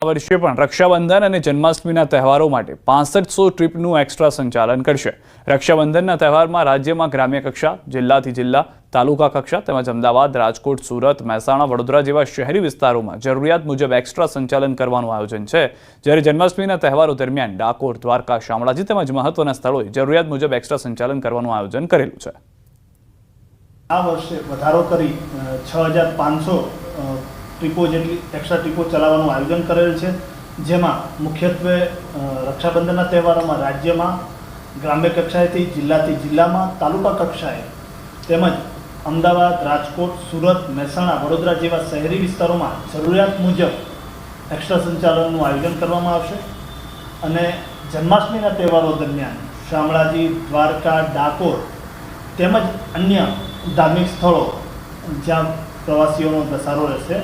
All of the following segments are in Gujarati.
આ વર્ષે પણ રક્ષાબંધન અને જન્માષ્ટમીના તહેવારો માટે 6500 ટ્રીપનું એક્સ્ટ્રા સંચાલન કરશે। રક્ષાબંધનના તહેવારમાં રાજ્યમાં ગ્રામ્ય કક્ષા, જિલ્લાથી જિલ્લા, તાલુકા કક્ષા તેમજ અમદાવાદ, રાજકોટ, સુરત, મહેસાણા, વડોદરા જેવા શહેરી વિસ્તારોમાં જરૂરિયાત મુજબ એક્સ્ટ્રા સંચાલન કરવાનું આયોજન છે। જ્યારે જન્માષ્ટમીના તહેવારો દરમિયાન ડાકોર, દ્વારકા, શામળાજી તેમજ મહત્વના સ્થળોએ જરૂરિયાત મુજબ એક્સ્ટ્રા સંચાલન કરવાનું આયોજન કરેલું છે। આ વર્ષે વધારો કરી 6500 ટ્રીપો જેટલી એક્સ્ટ્રા ટ્રીપો ચલાવવાનું આયોજન કરેલ છે, જેમાં મુખ્યત્વે રક્ષાબંધનના તહેવારોમાં રાજ્યમાં ગ્રામ્ય કક્ષાએથી જિલ્લાથી જિલ્લામાં, તાલુકા કક્ષાએ તેમજ અમદાવાદ, રાજકોટ, સુરત, મહેસાણા, વડોદરા જેવા શહેરી વિસ્તારોમાં જરૂરિયાત મુજબ એક્સ્ટ્રા સંચાલનનું આયોજન કરવામાં આવશે। અને જન્માષ્ટમીના તહેવારો દરમિયાન શામળાજી, દ્વારકા, ડાકોર તેમજ અન્ય ધાર્મિક સ્થળો જ્યાં પ્રવાસીઓનો ધસારો રહેશે।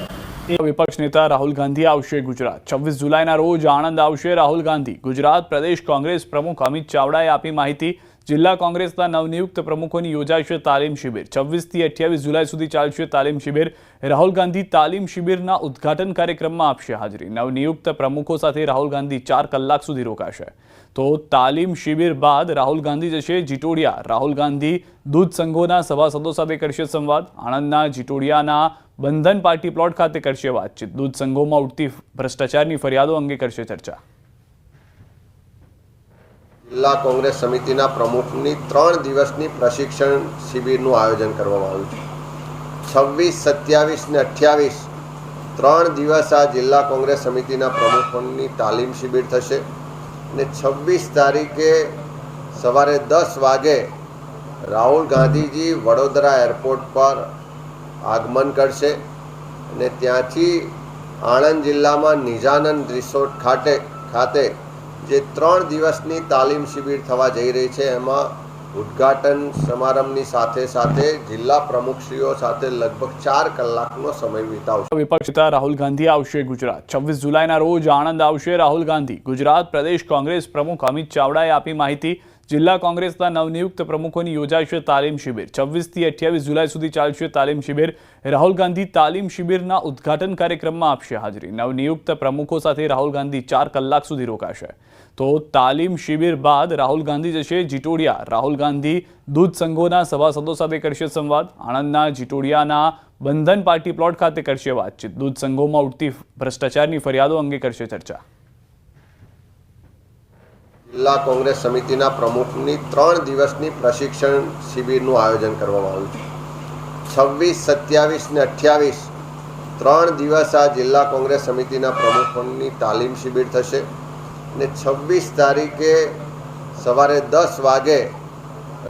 વિપક્ષ નેતા રાહુલ ગાંધી આવશે ગુજરાત। 26 જુલાઈના રોજ આણંદ આવશે રાહુલ ગાંધી। ગુજરાત પ્રદેશ કોંગ્રેસ પ્રમુખ અમિત ચાવડાએ આપી માહિતી। જિલ્લા કોંગ્રેસના નવનિયુક્ત પ્રમુખોની યોજાશે તાલીમ શિબિર। 26 થી 28 જુલાઈ સુધી ચાલશે તાલીમ શિબિર। રાહુલ ગાંધી તાલીમ શિબિરના ઉદ્ઘાટન કાર્યક્રમમાં આપશે હાજરી। નવનિયુક્ત પ્રમુખો સાથે રાહુલ ગાંધી 4 કલાક સુધી રોકાશે। તો તાલીમ શિબિર બાદ રાહુલ ગાંધી જશે જીટોડિયા। રાહુલ ગાંધી દૂધ સંઘોના સભાસદો સાથે કરશે સંવાદ। આણંદના જીટોડિયાના બંધન પાર્ટી પ્લોટ ખાતે કરશે વાતચીત। દૂધ સંઘોમાં ઉઠતી ભ્રષ્ટાચારની ફરિયાદો અંગે કરશે ચર્ચા। જિલ્લા કોંગ્રેસ સમિતિના પ્રમુખની 3 દિવસની પ્રશિક્ષણ શિબિરનું આયોજન કરવામાં આવ્યું છે। 26, 27 ને 28 3 દિવસ આ જિલ્લા કોંગ્રેસ સમિતિના પ્રમુખોની તાલીમ શિબિર થશે અને 26 તારીખે સવારે 10 વાગે રાહુલ ગાંધીજી વડોદરા એરપોર્ટ પર આગમન કરશે અને ત્યાંથી આણંદ જિલ્લામાં નિજાનંદ રિસોર્ટ ખાતે જે 3 દિવસની તાલીમ શિબિર થવા જઈ રહી છે, એમાં ઉદ્ઘાટન સમારંભની સાથે જિલ્લા પ્રમુખશ્રીઓ સાથે લગભગ 4 કલાકનો સમય વિતાવશે। વિપક્ષ નેતા રાહુલ ગાંધી આવશે ગુજરાત। 26 જુલાઈના રોજ આણંદ આવશે રાહુલ ગાંધી। ગુજરાત પ્રદેશ કોંગ્રેસ પ્રમુખ અમિત ચાવડાએ આપી માહિતી। જિલ્લા કોંગ્રેસના નવનિયુક્ત પ્રમુખોની યોજાશે તાલીમ શિબિર। 26 થી 28 જુલાઈ સુધી ચાલશે તાલીમ શિબિર। રાહુલ ગાંધી તાલીમ શિબિરના ઉદ્ઘાટન કાર્યક્રમમાં આપશે હાજરી। નવનિયુક્ત પ્રમુખો સાથે રાહુલ ગાંધી 4 કલાક સુધી રોકાશે। તો તાલીમ શિબિર બાદ રાહુલ ગાંધી જશે જીટોડિયા। રાહુલ ગાંધી દૂધ સંઘોના સભાસદો સાથે કરશે સંવાદ। આણંદના જીટોડિયાના બંધન પાર્ટી પ્લોટ ખાતે કરશે વાતચીત। દૂધ સંઘોમાં ઉઠતી ભ્રષ્ટાચારની ફરિયાદો અંગે કરશે ચર્ચા। જિલ્લા કોંગ્રેસ સમિતિના પ્રમુખની 3 દિવસની પ્રશિક્ષણ શિબિરનું આયોજન કરવામાં આવ્યું છે। 26, 27 ને 28 3 દિવસ આ જિલ્લા કોંગ્રેસ સમિતિના પ્રમુખોની તાલીમ શિબિર થશે અને 26 તારીખે સવારે 10 વાગે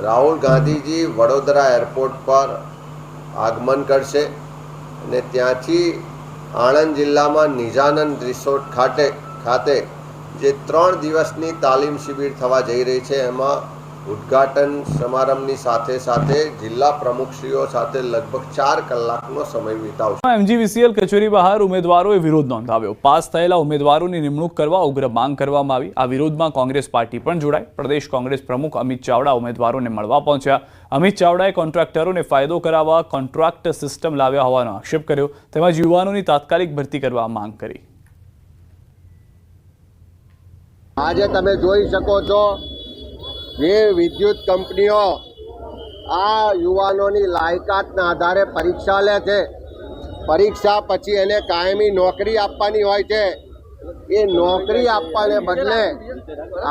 રાહુલ ગાંધીજી વડોદરા એરપોર્ટ પર આગમન કરશે અને ત્યાંથી આણંદ જિલ્લામાં નિજાનંદ રિસોર્ટ ખાતે જે 3 દિવસની તાલીમ શિબિર થવા જઈ રહી છે, એમાં ઉદ્ઘાટન સમારંભની સાથે જિલ્લા પ્રમુખશ્રીઓ સાથે લગભગ 4 કલાકનો સમય વિતાવશે। MGVCL કચેરી બહાર ઉમેદવારોએ વિરોધ નોંધાવ્યો। પાસ થયેલા ઉમેદવારોની નિમણૂક કરવા ઉગ્ર માંગ કરવામાં આવી। આ વિરોધમાં કોંગ્રેસ પાર્ટી પણ જોડાઈ। પ્રદેશ કોંગ્રેસ પ્રમુખ અમિત ચાવડા ઉમેદવારોને મળવા પહોંચ્યા। અમિત ચાવડાએ કોન્ટ્રાક્ટરોને ફાયદો કરાવવા કોન્ટ્રાક્ટ સિસ્ટમ લાવ્યા હોવાનો આક્ષેપ કર્યો, તેમજ યુવાનોની તાત્કાલિક ભરતી કરવા માંગ કરી। આજે તમે જોઈ શકો છો જે વિદ્યુત કંપનીઓ આ યુવાનોની લાયકાતના આધારે પરીક્ષા લે છે, પરીક્ષા પછી એને કાયમી નોકરી આપવાની હોય છે। એ નોકરી આપવાને બદલે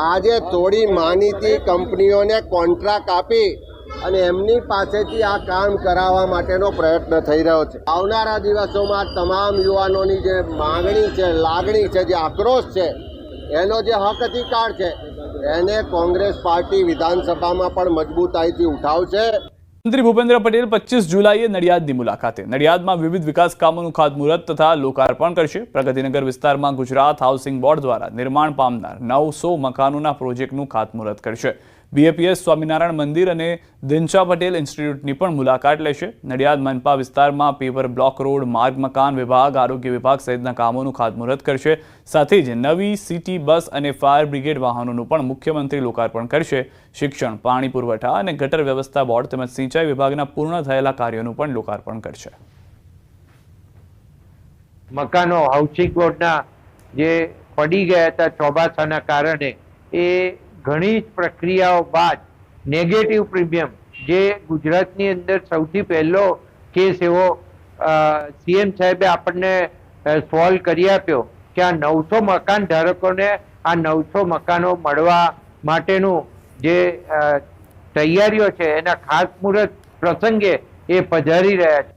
આજે થોડી માનીતી કંપનીઓને કોન્ટ્રાક્ટ આપી અને એમની પાસેથી આ કામ કરાવવા માટેનો પ્રયત્ન થઈ રહ્યો છે। આવનારા દિવસોમાં તમામ યુવાનોની જે માંગણી છે, લાગણી છે, જે આક્રોશ છે, એનો જે હક અધિકાર છે, એને કોંગ્રેસ પાર્ટી વિધાનસભામાં પણ મજબૂતાઈથી ઉઠાવશે। મંત્રી ભૂપેન્દ્ર પટેલ 25 જુલાઈએ નડિયાદની મુલાકાતે। નડિયાદમાં વિવિધ વિકાસ કામોનું ખાતમુહૂર્ત તથા લોકાર્પણ કરશે। પ્રગતિનગર વિસ્તારમાં ગુજરાત હાઉસિંગ બોર્ડ દ્વારા નિર્માણ પામનાર 900 મકાનોના પ્રોજેક્ટનું ખાતમુહૂર્ત કરશે। BAPS સ્વામિનારાયણ મંદિર અને દિનશા પટેલ ઇન્સ્ટિટ્યૂટની પણ મુલાકાત લેશે। નડિયાદ મનપા વિસ્તારમાં પેવર બ્લોક રોડ, માર્ગ મકાન વિભાગ, આરોગ્ય વિભાગ સહિતના કામોનું ખાતમુહૂર્ત કરશે। સાથે જ નવી સિટી બસ અને ફાયર બ્રિગેડ વાહનોનું પણ મુખ્યમંત્રી લોકાર્પણ કરશે। શિક્ષણ, પાણી પુરવઠા અને ગટર વ્યવસ્થા બોર્ડ તેમજ સિંચાઈ વિભાગના પૂર્ણ થયેલા કાર્યોનું પણ લોકાર્પણ કરશે। મકાનો હાઉસિંગ બોર્ડના જે પડી ગયા હતા ચોમાસાના કારણે, એ ઘણી જ પ્રક્રિયાઓ બાદ નેગેટિવ પ્રીમિયમ, જે ગુજરાતની અંદર સૌથી પહેલો કેસ એવો સીએમ સાહેબે આપણને સોલ્વ કરી આપ્યો કે આ 900 મકાન ધારકોને આ 900 મકાનો મળવા માટેનું જે તૈયારીઓ છે એના ખાસ મુહૂર્ત પ્રસંગે એ પધારી રહ્યા છે.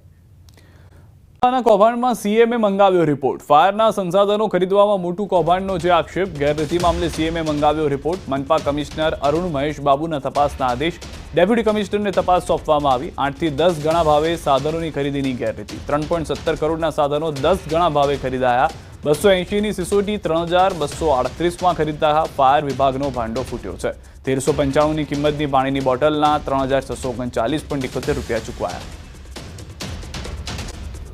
કૌભાંડમાં સીએમએ મંગાવ્યો રિપોર્ટ. ફાયરના સંસાધનો ખરીદવામાં મોટું કૌભાંડનો જે આક્ષેપ. ગેરરીતિ મામલે સીએમએ મંગાવ્યો રિપોર્ટ. મનપા કમિશનર અરુણ મહેશ બાબુના તપાસના આદેશ. ડેપ્યુટી કમિશનરને તપાસ સોંપવામાં આવી. 8 થી 10 ગણા ભાવે સાધનોની ખરીદીની ગેરરીતિ. 3.17 કરોડના સાધનો 10 ગણા ભાવે ખરીદાયા. 280ની સિસોટી 3238માં ખરીદતા ફાયર વિભાગનો ભાંડો ફૂટ્યો છે. 1395ની કિંમતની પાણીની બોટલના 3639.71 રૂપિયા ચૂકવાયા.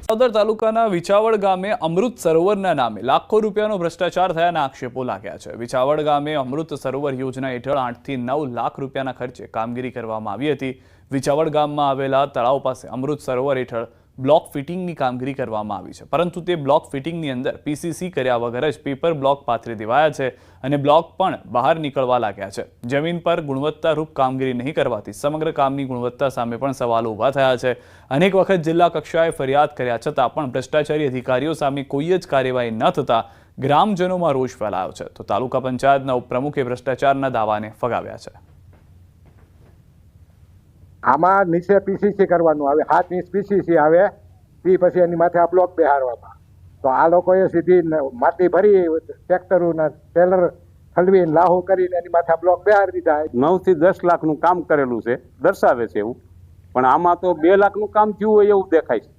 સદર તાલુકાના વિછાવડ ગામે અમૃત સરોવરના નામે લાખો રૂપિયાનો ભ્રષ્ટાચાર થયાના આક્ષેપો લાગ્યા છે. વિછાવડ ગામે અમૃત સરોવર યોજના હેઠળ 8 થી 9 લાખ રૂપિયાના ખર્ચે કામગીરી કરવામાં આવી હતી. વિછાવડ ગામમાં આવેલા તળાવ પાસે અમૃત સરોવર હેઠળ બ્લોક ફિટિંગની કામગીરી કરવામાં આવી છે, પરંતુ તે બ્લોક ફિટિંગની અંદર પીસીસી કર્યા વગર જ પેપર બ્લોક પાથરી દેવાયા છે અને બ્લોક પણ બહાર નીકળવા લાગ્યા છે. જમીન પર ગુણવત્તારૂપ કામગીરી નહીં કરવાથી સમગ્ર કામની ગુણવત્તા સામે પણ સવાલો ઊભા થયા છે. અનેક વખત જિલ્લા કક્ષાએ ફરિયાદ કર્યા છતાં પણ ભ્રષ્ટાચારી અધિકારીઓ સામે કોઈ જ કાર્યવાહી ન થતા ગ્રામજનોમાં રોષ ફેલાયો છે. તો તાલુકા પંચાયતના ઉપપ્રમુખે ભ્રષ્ટાચારના દાવાને ફગાવ્યા છે. આમાં નીચે પીસીસી કરવાનું આવે, 7 ઇંચ પીસીસી આવે, તે પછી એની માથે આ બ્લોક બેહાડવામાં. તો આ લોકોએ સીધી માટી ભરી ટ્રેક્ટરોના ટેલર ઠલવીને લાહો કરીને એની માથે આ બ્લોક બેહાડી દીધા. 9 થી 10 લાખનું કામ કરેલું છે, દર્શાવે છે એવું, પણ આમાં તો 2 લાખનું કામ થયું હોય એવું દેખાય છે.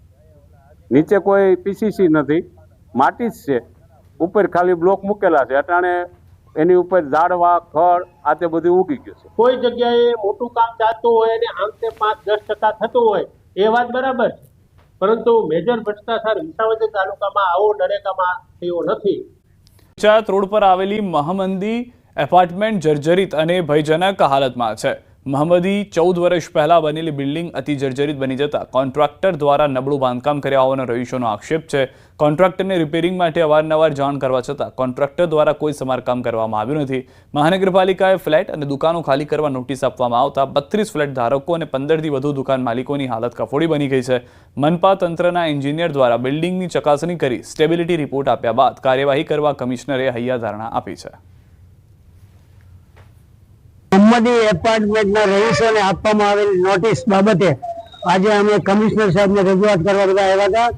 નીચે કોઈ પીસીસી નથી, માટી જ છે, ઉપર ખાલી બ્લોક મૂકેલા છે. અટાણે એની ઉપર ઝાડવા ખડ આ તે બધું ઉગી ગયું છે. કોઈ જગ્યાએ મોટું કામ ચાલતું હોય અને આમ તે 5-10% થતું હોય એ વાત બરાબર છે, પરંતુ મેજર ભ્રષ્ટાચાર વિસાવદર તાલુકામાં આવો નરેગામાં થયો નથી. પંચાયત રોડ પર આવેલી મહમદી એપાર્ટમેન્ટ જર્જરિત અને ભયજનક હાલતમાં છે. મહમદી 14 વર્ષ પહેલા બનેલી બિલ્ડિંગ અતિ જર્જરિત બની જતા કોન્ટ્રાક્ટર દ્વારા નબળું બાંધકામ કર્યા હોવાનો રહીશોનો આક્ષેપ છે. કોન્ટ્રાક્ટરને રિપેરિંગ માટે અવારનવાર જાણ કરવા છતાં કોન્ટ્રાક્ટર દ્વારા કોઈ સમારકામ કરવામાં આવ્યું નથી. મહાનગરપાલિકાએ ફ્લેટ અને દુકાનો ખાલી કરવા નોટિસ આપવામાં આવતા 32 ફ્લેટ ધારકો અને 15 થી વધુ દુકાન માલિકોની હાલત કફોડી બની ગઈ છે. મનપા તંત્રના એન્જિનિયર દ્વારા બિલ્ડિંગની ચકાસણી કરી સ્ટેબિલિટી રિપોર્ટ આપ્યા બાદ કાર્યવાહી કરવા કમિશનરે હૈયાધારણા આપી છે. મહમદી એપાર્ટમેન્ટના રહીશોને આપવામાં આવેલી નોટિસ બાબતે આજે અમે કમિશનર સાહેબને રજૂઆત કરવા બધા આવ્યા હતા.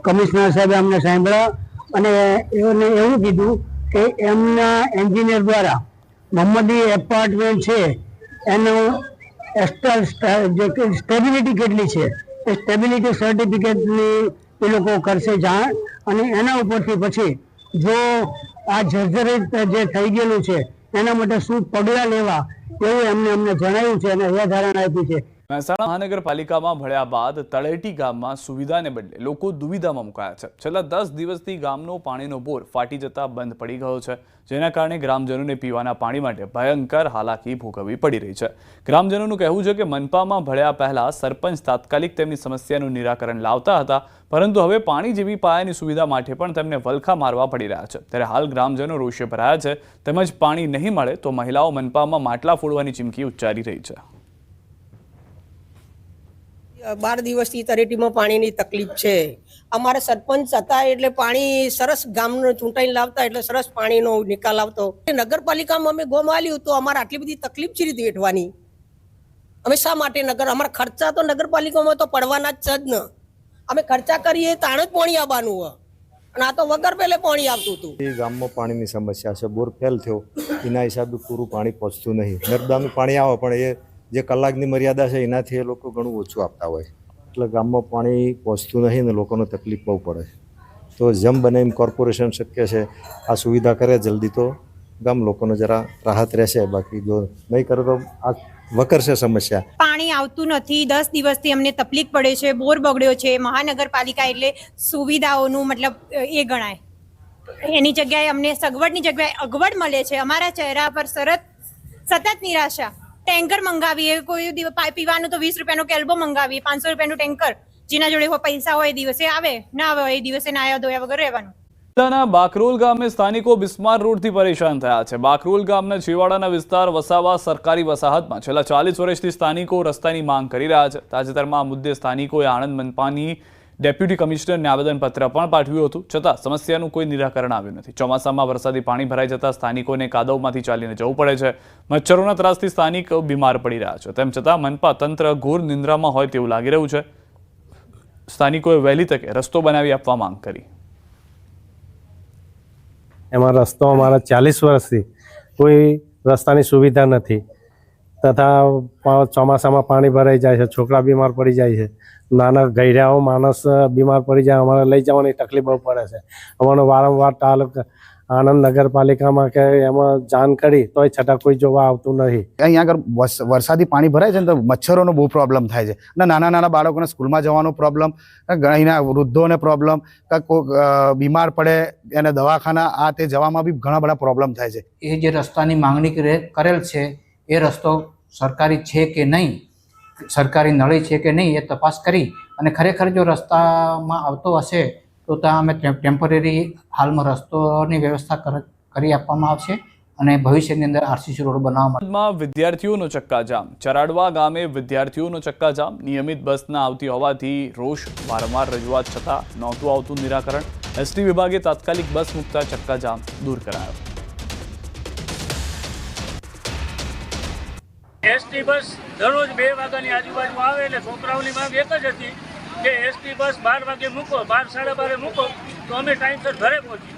કમિશનર સાહેબે અમને સાંભળ્યા અને એમને એવું કીધું કે એમના એન્જિનિયર દ્વારા મહમદી એપાર્ટમેન્ટ છે એનું સ્ટેબિલિટી કેટલી છે એ સ્ટેબિલિટી સર્ટિફિકેટની એ લોકો કરશે જાણ, અને એના ઉપરથી પછી જો આ જર્જરિત જે થઈ ગયેલું છે એના માટે શું પગલાં લેવા એવું અમને જણાવ્યું છે અને હૈયાધારણા આપી છે. મહેસાણા મહાનગરપાલિકામાં ભળ્યા બાદ તળેટી ગામમાં સુવિધાને બદલે લોકો દુવિધામાં મુકાયા છે. છેલ્લા 10 દિવસથી ગામનો પાણીનો બોર ફાટી જતા બંધ પડી ગયો છે, જેના કારણે ગ્રામજનોને પીવાના પાણી માટે ભયંકર હાલાકી ભોગવવી પડી રહી છે. ગ્રામજનોનું કહેવું છે કે મનપામાં ભળ્યા પહેલા સરપંચ તાત્કાલિક તેમની સમસ્યાનું નિરાકરણ લાવતા હતા, પરંતુ હવે પાણી જેવી પાયાની સુવિધા માટે પણ તેમને વલખા મારવા પડી રહ્યા છે. ત્યારે હાલ ગ્રામજનો રોષે ભરાયા છે, તેમજ પાણી નહીં મળે તો મહિલાઓ મનપામાં માટલા ફોડવાની ચીમકી ઉચ્ચારી રહી છે. 12 દિવસથી તળેટીમાં પાણીની તકલીફ છે. અમારે સરપંચ હતા એટલે પાણી સરસ ગામનો ચૂંટાઈને લાવતા, એટલે સરસ પાણીનો નિકાલ આવતો. નગરપાલિકામાં અમે ગોમ આલ્યું તો અમારે આટલી બધી તકલીફ છે રીતે વેઠવાની. અમે શા માટે અમારા ખર્ચા તો નગરપાલિકામાં તો પડવાના જ છે જ ને. અમે ખર્ચા કરીએ તાણ જ પાણી આવવાનું હોય, અને આ તો વગર પહેલે પાણી આવતું હતું. એ ગામમાં પાણીની સમસ્યા છે, બોર ફેલ થયો એના હિસાબે પૂરું પાણી પહોંચતું નહીં. નર્મદાનું પાણી આવે પણ એ જે કલાકની મર્યાદા છે એનાથી એ લોકો ઘણું ઓછું આપતા હોય, એટલે ગામમાં પાણી પહોંચતું નહીં ને લોકોને તકલીફ બહુ પડે. તો જેમ બને એમ કોર્પોરેશન શક્ય છે આ સુવિધા કરે જલ્દી તો ગામ લોકોને જરા રાહત રહેશે, બાકી જો નહીં કરે તો આ વકરશે સમસ્યા. પાણી આવતું નથી, 10 દિવસથી અમને તકલીફ પડે છે, બોર બગડ્યો છે. મહાનગરપાલિકા એટલે સુવિધાઓનું મતલબ એ ગણાય, એની જગ્યાએ અમને સગવડની જગ્યાએ અગવડ મળે છે. અમારા ચહેરા પર સતત નિરાશા. ટેન્કર મંગાવીએ, કોઈ દિવસ પીવાનું તો 20 રૂપિયાનો કેલ્બો મંગાવીએ, 500 રૂપિયાનું ટેન્કર, જેના જોડે પૈસા હોય એ દિવસે આવે, ના આવે એ દિવસે નાયા ધોયા વગર રહેવાનું. જિલ્લાના બાકરોલ ગામે સ્થાનિકો બિસ્માર રોડથી પરેશાન થયા છે. બાકરોલ ગામના છેવાડાના વિસ્તાર વસાવા સરકારી વસાહતમાં છેલ્લા 40 વર્ષથી સ્થાનિકો રસ્તાની માંગ કરી રહ્યા છે. તાજેતરમાં આ મુદ્દે સ્થાનિકોએ આણંદ મનપાની ડેપ્યુટી કમિશનરને આવેદનપત્ર પણ પાઠવ્યું હતું, છતાં સમસ્યાનું કોઈ નિરાકરણ આવ્યું નથી. ચોમાસામાં વરસાદી પાણી ભરાઈ જતા સ્થાનિકોને કાદવમાંથી ચાલીને જવું પડે છે. મચ્છરોના ત્રાસથી સ્થાનિકો બીમાર પડી રહ્યા છે. તેમ છતાં મનપા તંત્ર ઘોર નિંદ્રામાં હોય તેવું લાગી રહ્યું છે. સ્થાનિકોએ વહેલી તકે રસ્તો બનાવી આપવા માંગ કરી. એમાં રસ્તો અમારા 40 વર્ષથી કોઈ રસ્તાની સુવિધા નથી, તથા ચોમાસામાં પાણી ભરાઈ જાય છે, છોકરા બીમાર પડી જાય છે, નાના ગૈરાઓ માણસ બીમાર પડી જાય, અમારે લઈ જવાની તકલીફ બહુ પડે છે. અમારો વારંવાર તાલુકા આણંદ નગરપાલિકામાં કે એમાં જાણ કરી તોય છતાં કોઈ જોવા આવતું નથી. અહીંયા આગળ વરસાદી પાણી ભરાય છે ને તો મચ્છરોનો બહુ પ્રોબ્લેમ થાય છે અને નાના નાના બાળકોને સ્કૂલમાં જવાનો પ્રોબ્લેમ, ઘણા વૃદ્ધોને પ્રોબ્લેમ, બીમાર પડે એને દવાખાના આ તે જવામાં બી ઘણા બધા પ્રોબ્લેમ થાય છે. એ જે રસ્તાની માંગણી કરેલ છે એ રસ્તો સરકારી છે કે નહીં, સરકારી નળી છે કે નહીં એ તપાસ કરી અને ખરેખર જો રસ્તામાં આવતો હશે તો ત્યાં અમે ટેમ્પરરી હાલમાં રસ્તોની વ્યવસ્થા કરી આપવામાં આવશે અને ભવિષ્યની અંદર આરસીસી રોડ બનાવવામાં. વિદ્યાર્થીઓનો ચક્કાજામ. ચરાડવા ગામે વિદ્યાર્થીઓનો ચક્કાજામ. નિયમિત બસ ન આવતી હોવાથી રોષ, વારંવાર રજૂઆત છતાં નહોતું આવતું નિરાકરણ. એસટી વિભાગે તાત્કાલિક બસ મૂકતા ચક્કાજામ દૂર કરાયો. એસટી બસ દરરોજ 2 વાગ્યાની આજુબાજુ આવે એટલે છોકરાઓની માંગ એક જ હતી કે એસટી બસ 12 વાગે મૂકો, 12 સાડા 12 મૂકો તો અમે ટાઈમસર ઘરે પહોંચીએ.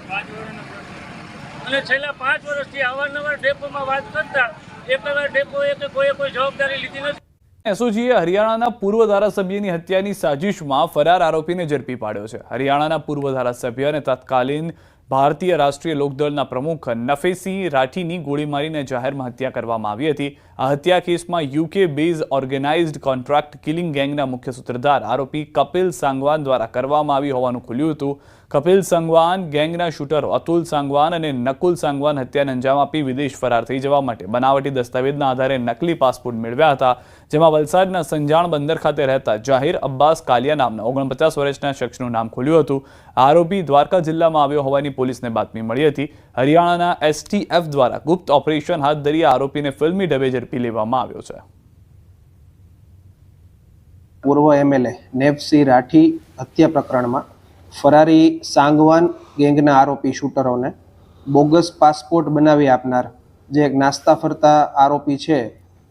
અને છેલ્લા 5 વર્ષથી અવારનવાર ડેપોમાં વાત કરતા એકવાર ડેપોએ કે કોઈ જવાબદારી લીધી નથી. એસઓજીએ હરિયાણાના પૂર્વ ધારાસભ્યની હત્યાની સાજિશમાં ફરાર આરોપીને ઝડપી પાડ્યો છે. હરિયાણાના પૂર્વ ધારાસભ્ય અને તત્કાલીન ભારતીય રાષ્ટ્રીય લોકદળના પ્રમુખ નફેસિંહ રાઠીની ગોળી મારીને જાહેરમાં હત્યા કરવામાં આવી હતી. આ હત્યા કેસમાં UK base organised contract killing ગેંગના મુખ્ય સૂત્રધાર આરોપી કપિલ સાંગવાન દ્વારા કરવામાં આવી હોવાનું ખુલ્યું હતું. કપિલ સાંગવાન ગેંગના શૂટરો અતુલ સાંગવાન અને નકુલ સાંગવાન હત્યાને અંજામ આપી વિદેશ ફરાર થઈ જવા માટે બનાવટી દસ્તાવેજના આધારે નકલી પાસપોર્ટ મેળવ્યા હતા, જેમાં વલસાડના સંજાણ બંદર ખાતે રહેતા જાહિર અબ્બાસ કાલિયા નામના 49 વર્ષના શખ્સનું નામ ખુલ્યું હતું. આરોપી દ્વારકા જિલ્લામાં આવ્યો હોવાની પોલીસને બાતમી મળી હતી. હરિયાણાના એસટીએફ દ્વારા ગુપ્ત ઓપરેશન હાથ ધરી આરોપીને ફિલ્મી ઢબે ઝડપી લેવામાં આવ્યો છે. પૂર્વ એમએલએ નેવસિંહ રાઠી હત્યા પ્રકરણમાં ફરારી સાંગવાન ગેંગના આરોપી શૂટરોને બોગસ પાસપોર્ટ બનાવી આપનાર જે એક નાસ્તા ફરતા આરોપી છે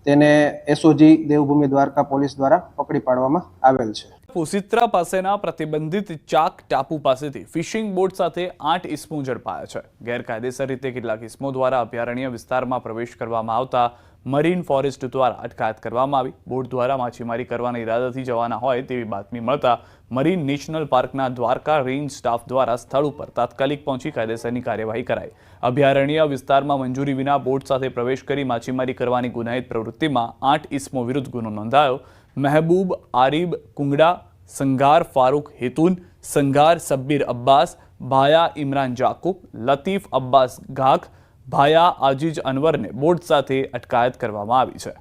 તેને એસઓજી દેવભૂમિ દ્વારકા પોલીસ દ્વારા પકડી પાડવામાં આવેલ છે. પોસિત્રા પાસેના પ્રતિબંધિત ચાક ટાપુ પાસેથી ફિશિંગ બોટ સાથે 8 ઇસમો ઝડપાયા છે. ગેરકાયદેસર રીતે કેટલાક ઇસમો દ્વારા અભયારણ્ય વિસ્તારમાં પ્રવેશ કરવામાં આવતા મરીન ફોરેસ્ટ દ્વારા અટકાયત કરવામાં આવી. બોટ દ્વારા માછીમારી કરવાના ઈરાદાથી જવાના હોય તેવી બાતમી મળતા મરીન નેશનલ પાર્કના દ્વારકા રેન્જ સ્ટાફ દ્વારા સ્થળ ઉપર તાત્કાલિક પહોંચી કાયદેસરની કાર્યવાહી કરાઈ. અભયારણ્ય વિસ્તારમાં મંજૂરી વિના બોટ સાથે પ્રવેશ કરી માછીમારી કરવાની ગુનાહિત પ્રવૃત્તિમાં 8 ઇસમો વિરુદ્ધ ગુનો નોંધાયો. મહેબૂબ આરિબ કુંગડા, સંગાર ફારૂક હેતુન, સંગાર સબ્બીર અબ્બાસ, ભાયા ઇમરાન જાકુબ, લતીફ અબ્બાસ ગાખ, ભાયા આજીજ અનવરને બોટ સાથે અટકાયત કરવામાં આવી છે.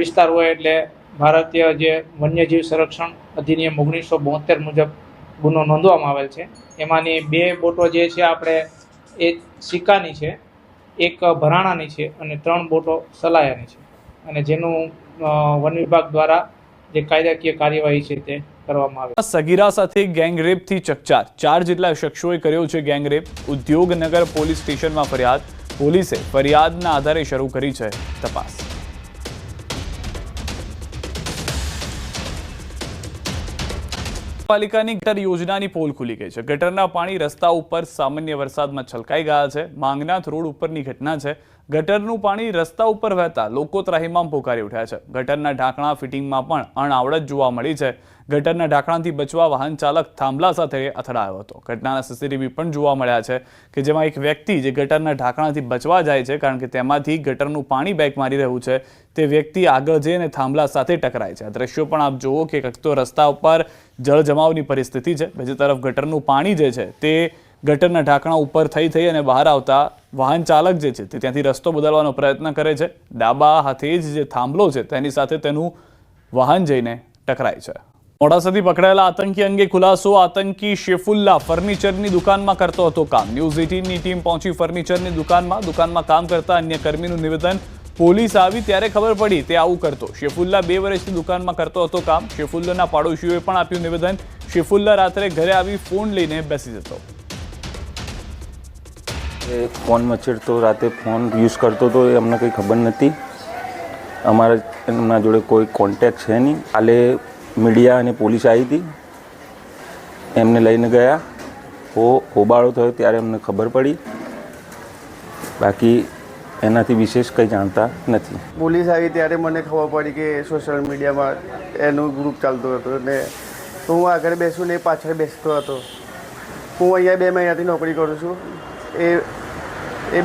વિસ્તાર હોય એટલે ભારતીય જે વન્યજીવ સંરક્ષણ અધિનિયમ 1972 મુજબ ગુનો નોંધવામાં આવેલ છે. એમાંની 2 બોટો જે છે આપણે એ સિક્કાની છે, એક ભરાણાની છે અને 3 બોટો સલાયાની છે અને જેનું વન વિભાગ દ્વારા જે કાયદાકીય કાર્યવાહી છે તે કરવામાં આવે. સગીરા સાથે ગેંગરેપથી ચકચાર. 4 જેટલા શખ્સોએ કર્યો છે ગેંગરેપ. ઉદ્યોગનગર પોલીસ સ્ટેશનમાં ફરિયાદ. પોલીસે ફરિયાદના આધારે શરૂ કરી છે તપાસ. પાલિકાની ગટર યોજનાની પોલ ખુલી ગઈ છે. ગટરના પાણી રસ્તા ઉપર સામાન્ય વરસાદમાં છલકાઈ ગયા છે. માંગનાથ રોડ ઉપરની ઘટના છે. ગટરનું પાણી રસ્તા ઉપર વહેતા લોકો ત્રાહિમામ પોકારી ઉઠ્યા છે. ગટરના ઢાંકણા ફિટિંગમાં પણ અણઆવડત જોવા મળી છે. ગટરના ઢાંકણાથી બચવા વાહન ચાલક થાંભલા સાથે અથડાયો હતો. ઘટનાના સીસીટીવી પણ જોવા મળ્યા છે કે જેમાં એક વ્યક્તિ જે ગટરના ઢાંકણાથી બચવા જાય છે કારણ કે તેમાંથી ગટરનું પાણી બેક મારી રહ્યું છે, તે વ્યક્તિ આગળ જઈને થાંભલા સાથે ટકરાય છે. આ દ્રશ્યો પણ આપ જુઓ કે એક તો રસ્તા ઉપર જળ જમાવની પરિસ્થિતિ છે, બીજી તરફ ગટરનું પાણી જે છે તે ગટરના ઢાંકણા ઉપર થઈ અને બહાર આવતા વાહન ચાલક જે છે તે ત્યાંથી રસ્તો બદલવાનો પ્રયત્ન કરે છે. ડાબા હાથે જ જે થાંભલો છે તેની સાથે તેનું વાહન જઈને ટકરાય છે. મોડાસાથી પકડાયેલા આતંકી અંગે ખુલાસો. આતંકી શેફુલ્લા ફર્નિચરની દુકાનમાં કરતો હતો કામ. ન્યૂઝ 18ની ટીમ પહોંચી ફર્નિચરની દુકાનમાં કામ કરતા અન્ય કર્મીનું નિવેદન. પોલીસ આવી ત્યારે ખબર પડી તે આવું કરતો. શેફુલ્લા 2 વર્ષથી દુકાનમાં કરતો હતો કામ. શેફુલ્લાના પાડોશીઓએ પણ આપ્યું નિવેદન. શેફુલ્લા રાત્રે ઘરે આવી ફોન લઈને બેસી જતો. ફોન મચેડતો, રાતે ફોન યુઝ કરતો હતો, એ અમને કંઈ ખબર નથી. અમારા એમના જોડે કોઈ કોન્ટેક્ટ છે નહીં. કાલે મીડિયા અને પોલીસ આવી હતી, એમને લઈને ગયા. હોબાળો થયો ત્યારે અમને ખબર પડી. બાકી એનાથી વિશેષ કંઈ જાણતા નથી. પોલીસ આવી ત્યારે મને ખબર પડી કે સોશિયલ મીડિયામાં એનું ગ્રુપ ચાલતું હતું અને હું આગળ બેસું ને પાછળ બેસતો હતો. હું અહીંયા 2 મહિનાથી નોકરી કરું છું. એ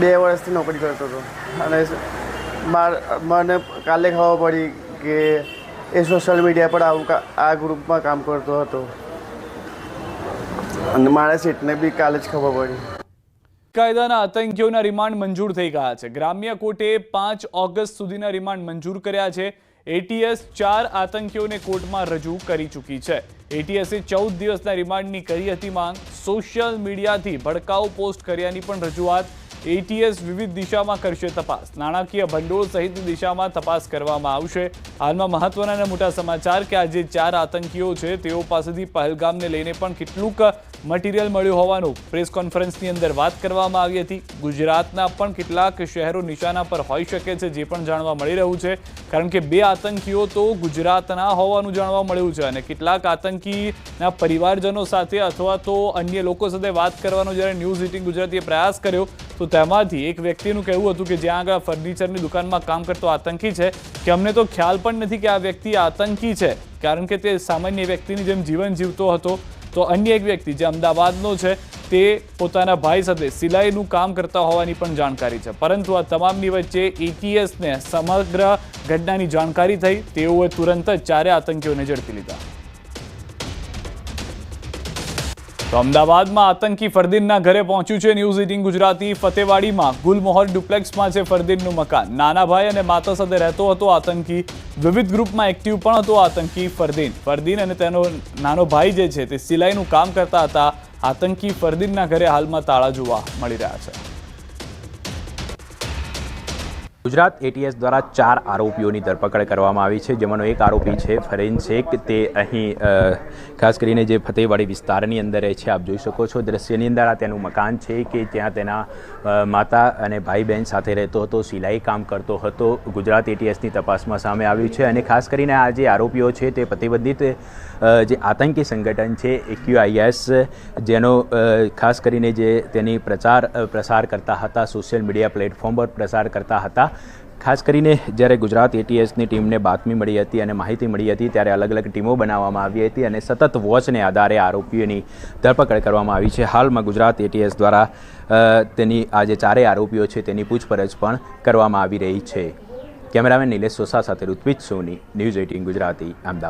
2 વર્ષથી નોકરી કરતો હતો અને મને કાલે ખબર પડી કે એ સોશિયલ મીડિયા પર આ ગ્રુપમાં કામ કરતો હતો અને મારા સીટને બી કાલે જ ખબર પડી. કાયદાના આતંકીઓના રિમાન્ડ મંજૂર થઈ ગયા છે. ગ્રામ્ય કોર્ટે 5 ઓગસ્ટ સુધીના રિમાન્ડ મંજૂર કર્યા છે. એટીએસ 4 આતંકીઓને કોર્ટમાં રજૂ કરી ચૂકી છે. એટીએસે 14 દિવસના રિમાન્ડની કરી હતી માંગ. સોશિયલ મીડિયાથી ભડકાઉ પોસ્ટ કર્યાની પણ રજૂઆત. એટીએસ વિવિધ દિશામાં કરશે તપાસ. નાણાકીય ભંડોળ સહિતની દિશામાં તપાસ કરવામાં આવશે. હાલમાં મહત્વના અને મોટા સમાચાર કે આજે 4 આતંકીઓ છે તેઓ પાસેથી પહેલગામને લઈને પણ કેટલુંક મટીરિયલ મળ્યું હોવાનું પ્રેસ કોન્ફરન્સની અંદર વાત કરવામાં આવી હતી. ગુજરાતના પણ કેટલાક શહેરો નિશાના પર હોઈ શકે છે જે પણ જાણવા મળી રહ્યું છે. કારણ કે 2 આતંકીઓ તો ગુજરાતના હોવાનું જાણવા મળ્યું છે અને કેટલાક આતંકીના પરિવારજનો સાથે અથવા તો અન્ય લોકો સાથે વાત કરવાનો જ્યારે ન્યૂઝ 18 ગુજરાતીએ પ્રયાસ કર્યો તો તેમાંથી એક વ્યક્તિનું કહેવું હતું કે જ્યાં આગળ ફર્નિચરની દુકાનમાં કામ કરતો આતંકી છે કે અમને તો ખ્યાલ પણ નથી કે આ વ્યક્તિ આતંકી છે, કારણ કે તે સામાન્ય વ્યક્તિની જેમ જીવન જીવતો હતો. તો અન્ય એક વ્યક્તિ જે અમદાવાદનો છે તે પોતાના ભાઈ સાથે સિલાઈનું કામ કરતા હોવાની પણ જાણકારી છે. પરંતુ આ તમામની વચ્ચે એટીએસને સમગ્ર ઘટનાની જાણકારી થઈ. તેઓએ તુરંત જ 4 આતંકીઓને ઝડપી લીધા. તો અમદાવાદમાં આતંકી ફરદીનના ઘરે પહોંચ્યું છે ન્યૂઝ 18 ગુજરાતી. ફતેવાડીમાં ગુલમોહર ડુપ્લેક્સમાં છે ફરદીનનું મકાન. નાના ભાઈ અને માતા સાથે રહેતો હતો આતંકી. વિવિધ ગ્રુપમાં એક્ટિવ પણ હતો આતંકી ફરદીન અને તેનો નાનો ભાઈ જે છે તે સિલાઈનું કામ કરતા હતા. આતંકી ફરદીનના ઘરે હાલમાં તાળા જોવા મળી રહ્યા છે. ગુજરાત એટીએસ દ્વારા 4 આરોપીઓની ધરપકડ કરવામાં આવી છે, જેમાંનો એક આરોપી છે ફરેન શેખ. તે અહીં ખાસ કરીને જે ફતેવાડી વિસ્તારની અંદર રહે છે. આપ જોઈ શકો છો દ્રશ્યની અંદર આ તેનું મકાન છે કે ત્યાં તેના માતા અને ભાઈ બહેન સાથે રહેતો હતો, સિલાઈ કામ કરતો હતો. ગુજરાત એટીએસની તપાસમાં સામે આવ્યું છે અને ખાસ કરીને આ જે આરોપીઓ છે તે પ્રતિબંધિત જે આતંકી સંગઠન છે AQIS, જેનો ખાસ કરીને જે તેની પ્રસાર કરતા હતા, સોશિયલ મીડિયા પ્લેટફોર્મ પર પ્રસાર કરતા હતા. ખાસ કરીને જ્યારે ગુજરાત એટીએસની ટીમને બાતમી મળી હતી અને માહિતી મળી હતી ત્યારે અલગ અલગ ટીમો બનાવવામાં આવી હતી અને સતત વોચને આધારે આરોપીઓની ધરપકડ કરવામાં આવી છે. હાલમાં ગુજરાત એટીએસ દ્વારા તેની આ જે 4 આરોપીઓ છે તેની પૂછપરછ પણ કરવામાં આવી રહી છે. કેમેરામેન નિલેશ સોસા સાથે ઋત્વિજ સોની, ન્યૂઝ 18 ગુજરાતી, અમદાવાદ.